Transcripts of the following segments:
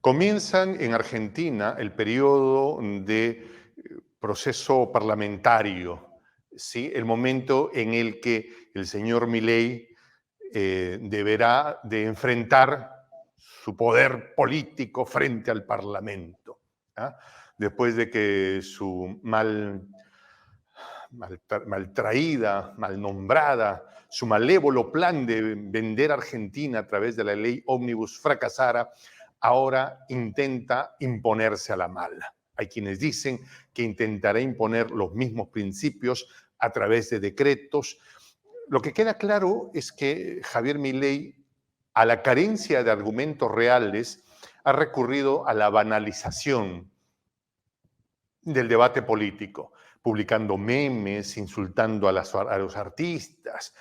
Comienzan en Argentina el periodo de proceso parlamentario, ¿sí? El momento en el que el señor Milei deberá de enfrentar su poder político frente al Parlamento, ¿ah? Después de que su mal traída, mal nombrada, su malévolo plan de vender Argentina a través de la ley Ómnibus fracasara, ahora intenta imponerse a la mala. Hay quienes dicen que intentará imponer los mismos principios a través de decretos. Lo que queda claro es que Javier Milei, a la carencia de argumentos reales, ha recurrido a la banalización del debate político, publicando memes, insultando a los artistas.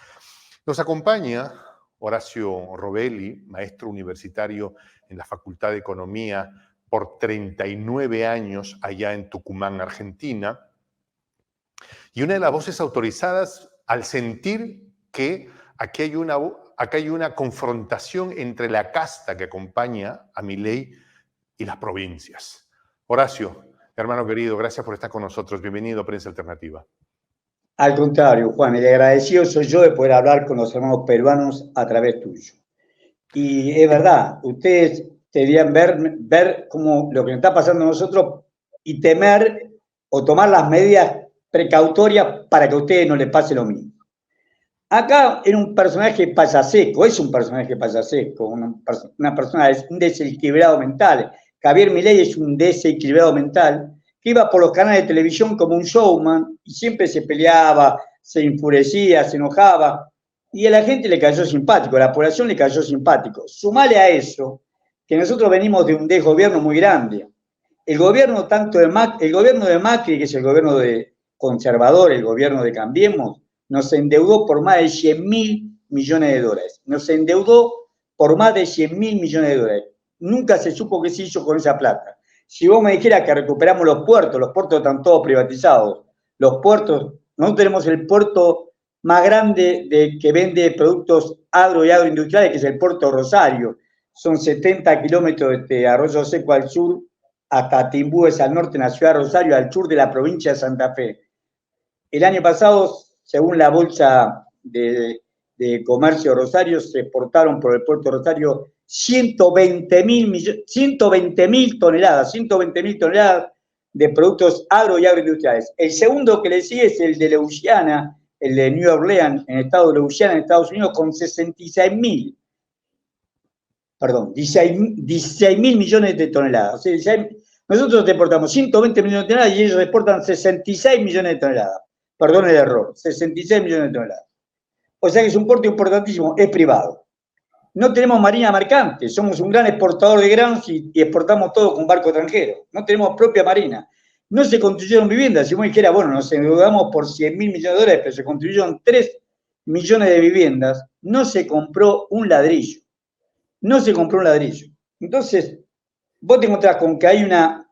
Nos acompaña Horacio Robelli, maestro universitario en la Facultad de Economía por 39 años allá en Tucumán, Argentina, y una de las voces autorizadas al sentir que aquí hay una confrontación entre la casta que acompaña a Milei y las provincias. Horacio, hermano querido, gracias por estar con nosotros. Bienvenido a Prensa Alternativa. Al contrario, Juan, el agradecido soy yo de poder hablar con los hermanos peruanos a través tuyo. Y es verdad, ustedes deberían ver cómo lo que nos está pasando a nosotros y temer o tomar las medidas precautorias para que a ustedes no les pase lo mismo. Acá era un personaje payasesco, es un personaje payasesco, una persona, es un desequilibrado mental. Javier Milei es un desequilibrado mental que iba por los canales de televisión como un showman y siempre se peleaba, se enfurecía, se enojaba y a la gente le cayó simpático, a la población le cayó simpático. Sumale a eso que nosotros venimos de un desgobierno muy grande. El gobierno de Macri, que es el gobierno de conservador, el gobierno de Cambiemos, nos endeudó por más de 100.000 millones de dólares. Nos endeudó por más de 100.000 millones de dólares. Nunca se supo qué se hizo con esa plata. Si vos me dijeras que recuperamos los puertos están todos privatizados. Los puertos, nosotros tenemos el puerto más grande que vende productos agro y agroindustriales, que es el puerto Rosario. Son 70 kilómetros de Arroyo Seco al sur hasta Timbúes al norte, en la ciudad de Rosario, al sur de la provincia de Santa Fe. El año pasado, según la Bolsa de Comercio Rosario, se exportaron por el puerto Rosario 120.000 toneladas de productos agro y agroindustriales. El segundo que le sigue es el de Louisiana, el de New Orleans, en el estado de Louisiana, en Estados Unidos, con 16.000 millones de toneladas. O sea, nosotros exportamos 120 millones de toneladas y ellos exportan 66 millones de toneladas. Perdón el error, 66 millones de toneladas. O sea que es un puerto importantísimo, es privado. No tenemos marina mercante, somos un gran exportador de granos y exportamos todo con barco extranjero. No tenemos propia marina. No se construyeron viviendas. Si vos dijeras, bueno, nos endeudamos por 100.000 millones de dólares, pero se construyeron 3 millones de viviendas, no se compró un ladrillo. No se compró un ladrillo. Entonces, vos te encontrás con que hay una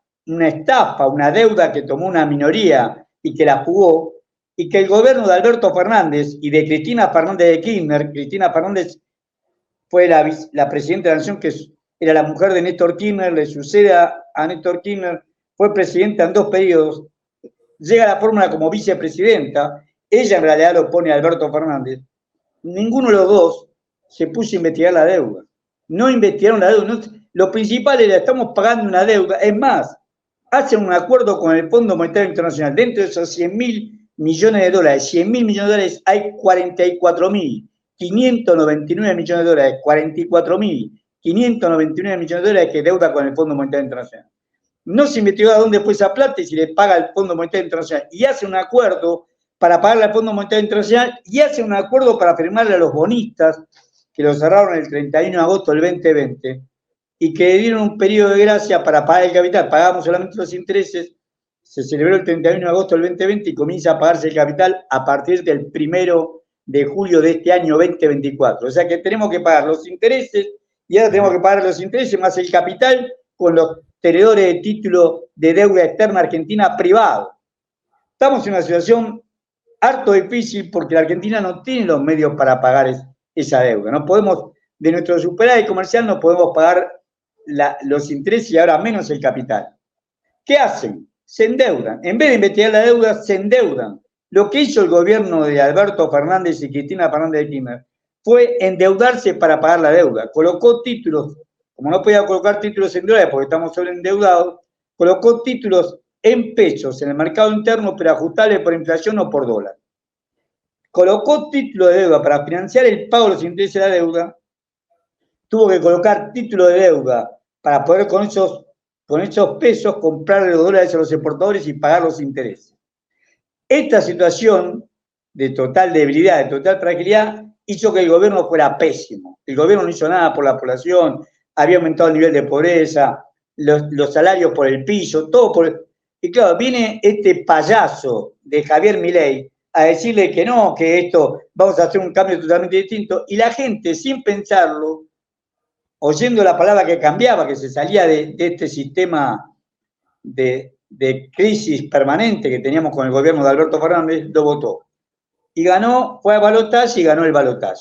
estafa, una deuda que tomó una minoría y que la jugó, y que el gobierno de Alberto Fernández y de Cristina Fernández de Kirchner, Cristina Fernández fue la presidenta de la Nación, que era la mujer de Néstor Kirchner, le sucede a Néstor Kirchner, fue presidenta en 2 periodos, llega a la fórmula como vicepresidenta, ella en realidad lo pone a Alberto Fernández, ninguno de los dos se puso a investigar la deuda, no investigaron la deuda, lo principal era, estamos pagando una deuda, es más, hacen un acuerdo con el Fondo Monetario Internacional, dentro de esos 100.000 millones de dólares, 100.000 millones de dólares, hay 44.599 millones de dólares, 44.599 millones de dólares que deuda con el Fondo Monetario Internacional. No se investigó a dónde fue esa plata y si le paga el Fondo Monetario Internacional. Y hace un acuerdo para pagarle al Fondo Monetario Internacional y hace un acuerdo para firmarle a los bonistas, que lo cerraron el 31 de agosto del 2020, y que dieron un periodo de gracia para pagar el capital. Pagamos solamente los intereses. Se celebró el 31 de agosto del 2020 y comienza a pagarse el capital a partir del 1 de julio de este año 2024. O sea que tenemos que pagar los intereses y ahora tenemos que pagar los intereses más el capital con los tenedores de título de deuda externa argentina privado. Estamos en una situación harto difícil porque la Argentina no tiene los medios para pagar esa deuda. No podemos, de nuestro superávit comercial no podemos pagar los intereses y ahora menos el capital. ¿Qué hacen? Se endeudan. En vez de investigar la deuda, se endeudan. Lo que hizo el gobierno de Alberto Fernández y Cristina Fernández de Kirchner fue endeudarse para pagar la deuda. Colocó títulos, como no podía colocar títulos en dólares porque estamos sobreendeudados, colocó títulos en pesos en el mercado interno, pero ajustables por inflación o por dólar. Colocó títulos de deuda para financiar el pago de los intereses de la deuda. Tuvo que colocar títulos de deuda para poder con esos pesos comprar los dólares a los exportadores y pagar los intereses. Esta situación de total debilidad, de total fragilidad, hizo que el gobierno fuera pésimo. El gobierno no hizo nada por la población, había aumentado el nivel de pobreza, los salarios por el piso, todo por... Y claro, viene este payaso de Javier Milei a decirle que no, que esto, vamos a hacer un cambio totalmente distinto, y la gente, sin pensarlo, oyendo la palabra que cambiaba, que se salía de este sistema de crisis permanente que teníamos con el gobierno de Alberto Fernández, lo votó. Y ganó, fue a balotaje y ganó el balotaje.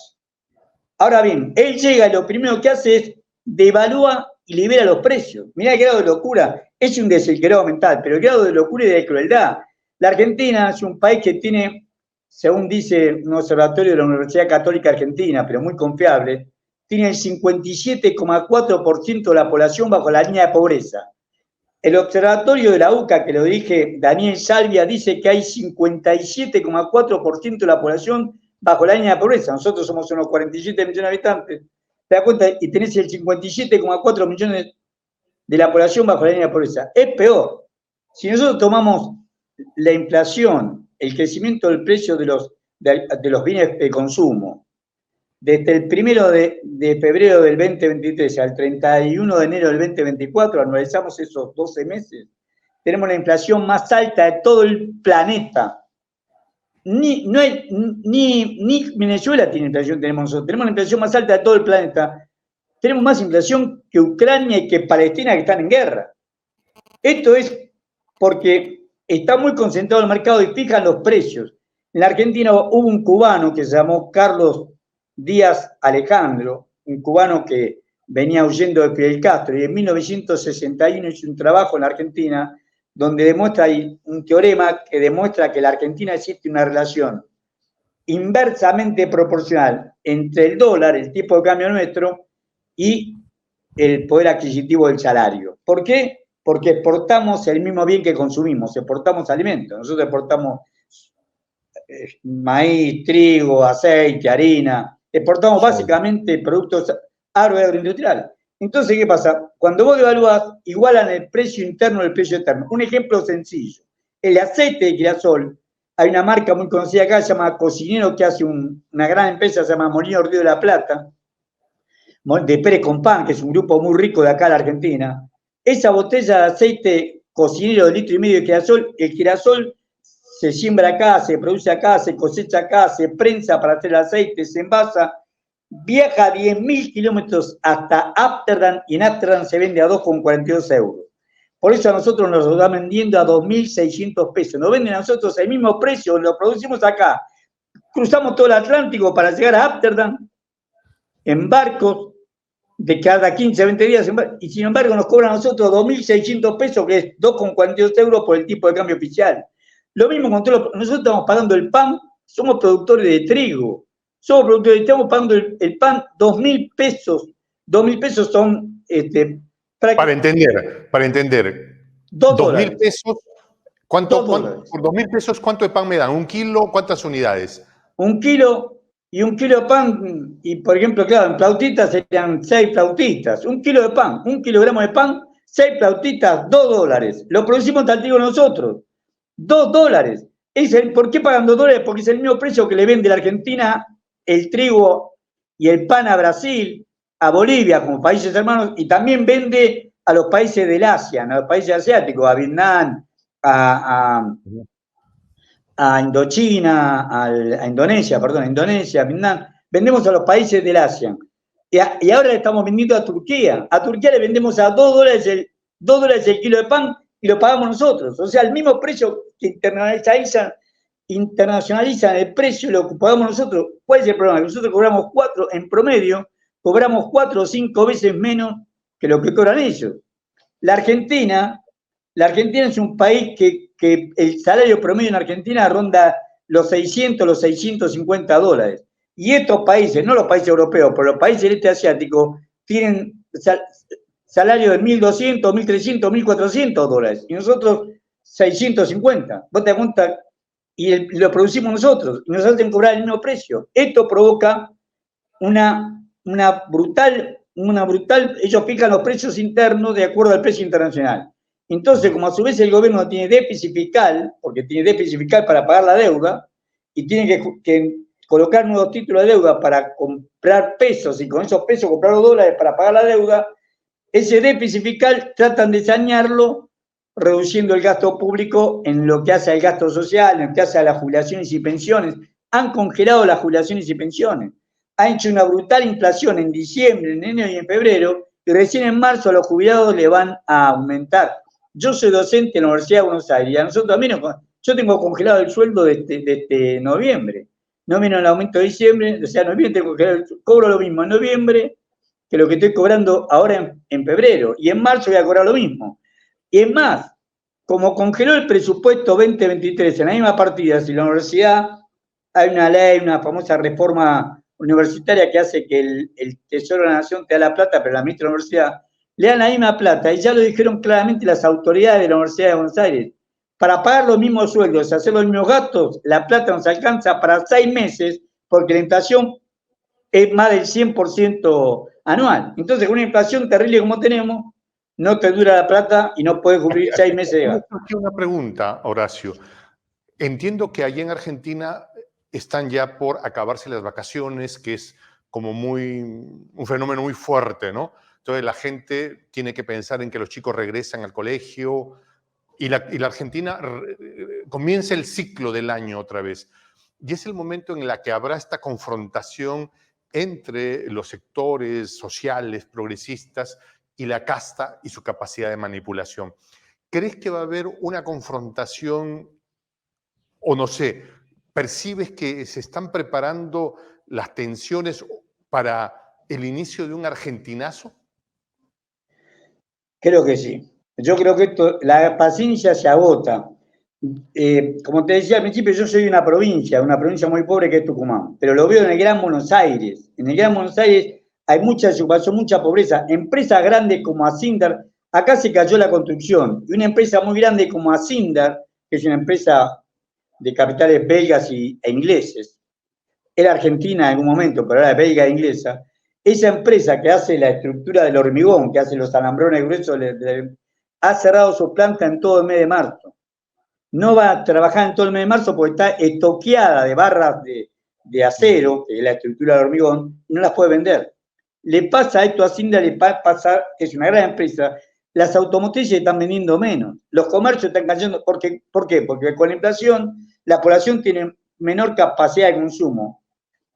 Ahora bien, él llega y lo primero que hace es devalúa y libera los precios. Mirá el grado de locura, es un desequilibrio mental, pero el grado de locura y de crueldad. La Argentina es un país que tiene, según dice un observatorio de la Universidad Católica Argentina, pero muy confiable, tiene el 57,4% de la población bajo la línea de pobreza. El observatorio de la UCA, que lo dirige Daniel Salvia, dice que hay 57,4% de la población bajo la línea de pobreza. Nosotros somos unos 47 millones de habitantes. ¿Te das cuenta? Y tenés el 57,4 millones de la población bajo la línea de pobreza. Es peor. Si nosotros tomamos la inflación, el crecimiento del precio de los bienes de consumo, desde el 1 de febrero del 2023 al 31 de enero del 2024, anualizamos esos 12 meses, tenemos la inflación más alta de todo el planeta. Ni Venezuela tiene inflación, tenemos la inflación más alta de todo el planeta. Tenemos más inflación que Ucrania y que Palestina, que están en guerra. Esto es porque está muy concentrado el mercado y fijan los precios. En la Argentina hubo un cubano que se llamó Carlos Díaz Alejandro, un cubano que venía huyendo de Fidel Castro, y en 1961 hizo un trabajo en la Argentina donde demuestra, hay un teorema que demuestra que en la Argentina existe una relación inversamente proporcional entre el dólar, el tipo de cambio nuestro, y el poder adquisitivo del salario. ¿Por qué? Porque exportamos el mismo bien que consumimos, exportamos alimentos. Nosotros exportamos maíz, trigo, aceite, harina, exportamos básicamente productos agroindustriales. Entonces, ¿qué pasa? Cuando vos devaluás, igualan el precio interno del precio externo. Un ejemplo sencillo. El aceite de girasol, hay una marca muy conocida acá, se llama Cocinero, que hace una gran empresa, se llama Molino Río de la Plata, de Pérez Compán, que es un grupo muy rico de acá de la Argentina. Esa botella de aceite Cocinero de 1,5 litros de girasol, el girasol se siembra acá, se produce acá, se cosecha acá, se prensa para hacer el aceite, se envasa, viaja 10.000 kilómetros hasta Ámsterdam y en Ámsterdam se vende a 2,42 euros. Por eso a nosotros nos lo están vendiendo a 2.600 pesos. Nos venden a nosotros el mismo precio, lo producimos acá. Cruzamos todo el Atlántico para llegar a Ámsterdam en barcos de cada 15, 20 días, y sin embargo nos cobran a nosotros 2.600 pesos, que es 2,42 euros por el tipo de cambio oficial. Lo mismo con todo, nosotros estamos pagando el pan, somos productores de trigo, estamos pagando el pan 2.000 pesos. 2.000 pesos son... Para entender, 2.000 pesos, por 2.000 pesos, ¿cuánto de pan me dan? ¿1 kilo? ¿Cuántas unidades? 1 kilo y 1 kilo de pan, y por ejemplo, claro, en flautitas serían 6 flautitas. 1 kilo de pan, 1 kilogramo de pan, 6 flautitas, $2. Lo producimos tal trigo nosotros. $2. ¿Por qué pagan $2? Porque es el mismo precio que le vende la Argentina el trigo y el pan a Brasil, a Bolivia como países hermanos, y también vende a los países del Asia, a los países asiáticos, a Vietnam, a Indochina, a Indonesia, Vietnam. Vendemos a los países del Asia. Y ahora le estamos vendiendo a Turquía. A Turquía le vendemos a $2 el kilo de pan y lo pagamos nosotros. O sea, el mismo precio que internacionalizan el precio lo pagamos nosotros. ¿Cuál es el problema? Nosotros cobramos en promedio, cobramos 4 o 5 veces menos que lo que cobran ellos. La Argentina es un país que el salario promedio en Argentina ronda los 600, los 650 dólares. Y estos países, no los países europeos, pero los países del este asiático, tienen salario de 1.200, 1.300, 1.400 dólares. Y nosotros 650. Vos te das cuenta, y lo producimos nosotros, y nos hacen cobrar el mismo precio. Esto provoca una brutal, ellos fijan los precios internos de acuerdo al precio internacional. Entonces, como a su vez el gobierno tiene déficit fiscal, porque tiene déficit fiscal para pagar la deuda, y tiene que colocar nuevos títulos de deuda para comprar pesos, y con esos pesos comprar los dólares para pagar la deuda, ese déficit fiscal tratan de sanearlo reduciendo el gasto público en lo que hace al gasto social, en lo que hace a las jubilaciones y pensiones. Han congelado las jubilaciones y pensiones. Ha hecho una brutal inflación en diciembre, en enero y en febrero, y recién en marzo a los jubilados le van a aumentar. Yo soy docente en la Universidad de Buenos Aires y a nosotros también, yo tengo congelado el sueldo de noviembre. No vino el aumento de diciembre, o sea, noviembre tengo congelado, cobro lo mismo en noviembre que lo que estoy cobrando ahora en febrero. Y en marzo voy a cobrar lo mismo. Y es más, como congeló el presupuesto 2023 en la misma partida, si la universidad, hay una ley, una famosa reforma universitaria que hace que el Tesoro de la Nación te da la plata, pero la ministra de la universidad le dan la misma plata, y ya lo dijeron claramente las autoridades de la Universidad de Buenos Aires. Para pagar los mismos sueldos, hacer los mismos gastos, la plata nos alcanza para 6 meses, porque la inflación es más del 100% anual. Entonces, con una inflación terrible como tenemos, no te dura la plata y no puedes cubrir 6 meses de gasto. Aquí una pregunta, Horacio. Entiendo que allí en Argentina están ya por acabarse las vacaciones, que es como un fenómeno muy fuerte, ¿no? Entonces la gente tiene que pensar en que los chicos regresan al colegio y la Argentina comienza el ciclo del año otra vez. Y es el momento en el que habrá esta confrontación entre los sectores sociales, progresistas, y la casta y su capacidad de manipulación. ¿Crees que va a haber una confrontación o no sé, percibes que se están preparando las tensiones para el inicio de un argentinazo? Creo que sí. Yo creo que la paciencia se agota. Como te decía al principio, yo soy de una provincia muy pobre que es Tucumán, pero lo veo en el Gran Buenos Aires. En el Gran Buenos Aires hay mucha desocupación, mucha pobreza. Empresas grandes como Asindar, acá se cayó la construcción, y una empresa muy grande como Asindar, que es una empresa de capitales belgas e ingleses, era argentina en algún momento, pero era belga e inglesa, esa empresa que hace la estructura del hormigón, que hace los alambrones gruesos, ha cerrado su planta en todo el mes de marzo. No va a trabajar en todo el mes de marzo porque está estoqueada de barras de acero, que es la estructura del hormigón, y no las puede vender. Le pasa esto a Cinda, le pasa, que es una gran empresa, las automotrices están vendiendo menos, los comercios están cayendo. ¿Por qué? Porque con la inflación la población tiene menor capacidad de consumo.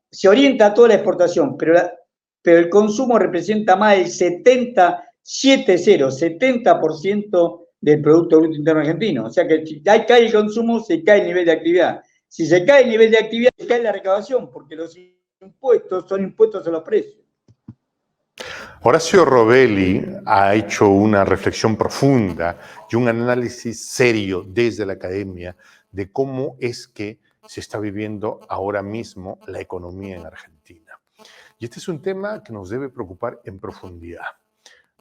Se orienta a toda la exportación, pero el consumo representa más del 70% del Producto Bruto Interno Argentino. O sea que si cae el consumo, se cae el nivel de actividad. Si se cae el nivel de actividad, se cae la recaudación, porque los impuestos son impuestos a los precios. Horacio Robelli ha hecho una reflexión profunda y un análisis serio desde la academia de cómo es que se está viviendo ahora mismo la economía en Argentina. Y este es un tema que nos debe preocupar en profundidad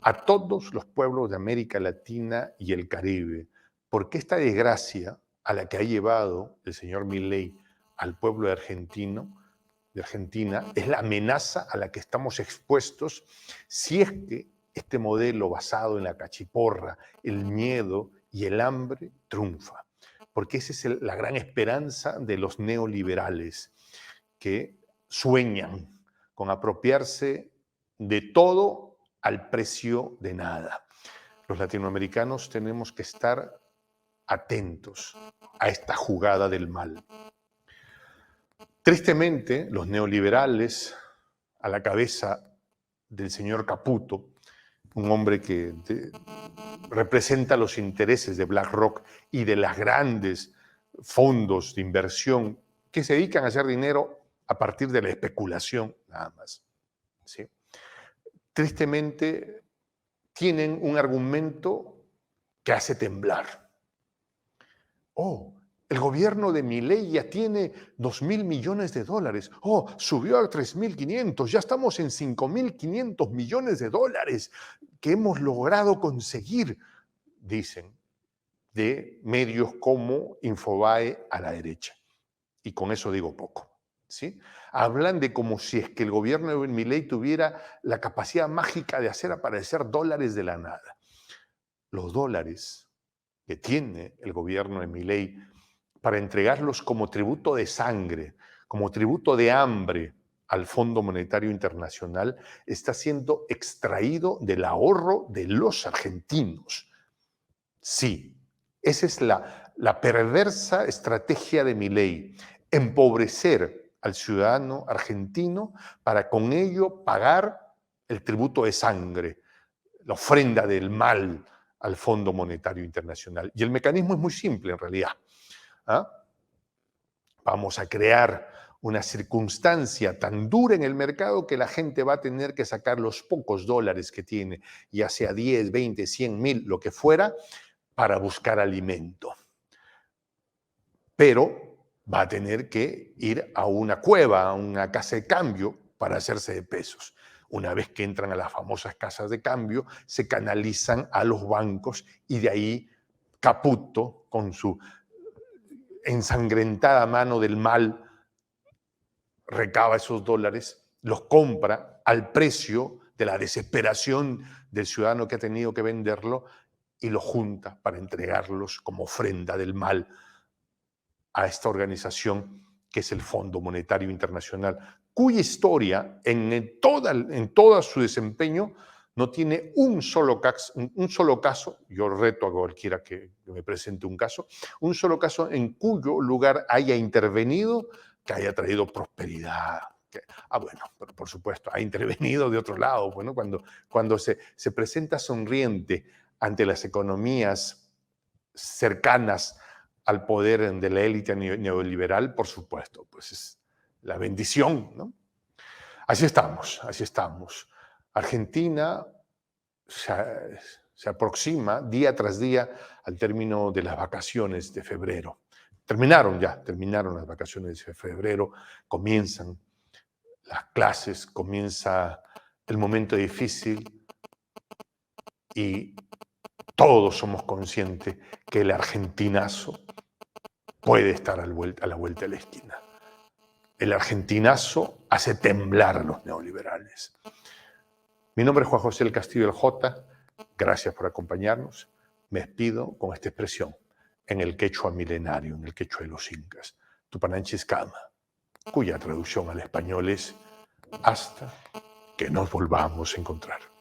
a todos los pueblos de América Latina y el Caribe, porque esta desgracia a la que ha llevado el señor Milei al pueblo de Argentina es la amenaza a la que estamos expuestos si es que este modelo basado en la cachiporra, el miedo y el hambre triunfa. Porque esa es la gran esperanza de los neoliberales que sueñan con apropiarse de todo al precio de nada. Los latinoamericanos tenemos que estar atentos a esta jugada del mal. Tristemente, los neoliberales, a la cabeza del señor Caputo, un hombre que representa los intereses de BlackRock y de los grandes fondos de inversión que se dedican a hacer dinero a partir de la especulación, nada más. ¿Sí? Tristemente, tienen un argumento que hace temblar. Oh, el gobierno de Milei ya tiene 2.000 millones de dólares. Oh, subió a 3.500. Ya estamos en 5.500 millones de dólares que hemos logrado conseguir, dicen, de medios como Infobae a la derecha. Y con eso digo poco, ¿sí? Hablan de como si es que el gobierno de Milei tuviera la capacidad mágica de hacer aparecer dólares de la nada. Los dólares que tiene el gobierno de Milei para entregarlos como tributo de sangre, como tributo de hambre al Fondo Monetario Internacional, está siendo extraído del ahorro de los argentinos. Sí, esa es la perversa estrategia de Milei, empobrecer al ciudadano argentino para con ello pagar el tributo de sangre, la ofrenda del mal al Fondo Monetario Internacional. Y el mecanismo es muy simple en realidad. ¿Ah? Vamos a crear una circunstancia tan dura en el mercado que la gente va a tener que sacar los pocos dólares que tiene, ya sea 10, 20, 100.000, lo que fuera, para buscar alimento. Pero va a tener que ir a una cueva, a una casa de cambio para hacerse de pesos. Una vez que entran a las famosas casas de cambio, se canalizan a los bancos y de ahí Caputo, con su ensangrentada mano del mal, recaba esos dólares, los compra al precio de la desesperación del ciudadano que ha tenido que venderlo y los junta para entregarlos como ofrenda del mal a esta organización que es el Fondo Monetario Internacional, cuya historia en todo su desempeño no tiene un solo caso, yo reto a cualquiera que me presente un solo caso en cuyo lugar haya intervenido que haya traído prosperidad. Bueno, pero por supuesto, ha intervenido de otro lado, bueno, cuando se presenta sonriente ante las economías cercanas al poder de la élite neoliberal, por supuesto, pues es la bendición, ¿no? Así estamos. Argentina se aproxima día tras día al término de las vacaciones de febrero. Terminaron las vacaciones de febrero, comienzan las clases, comienza el momento difícil y todos somos conscientes que el argentinazo puede estar a la vuelta de la esquina. El argentinazo hace temblar a los neoliberales. Mi nombre es Juan José El Castillo del J. Gracias por acompañarnos. Me despido con esta expresión en el quechua milenario, en el quechua de los incas, Tupananchis-Kama, cuya traducción al español es hasta que nos volvamos a encontrar.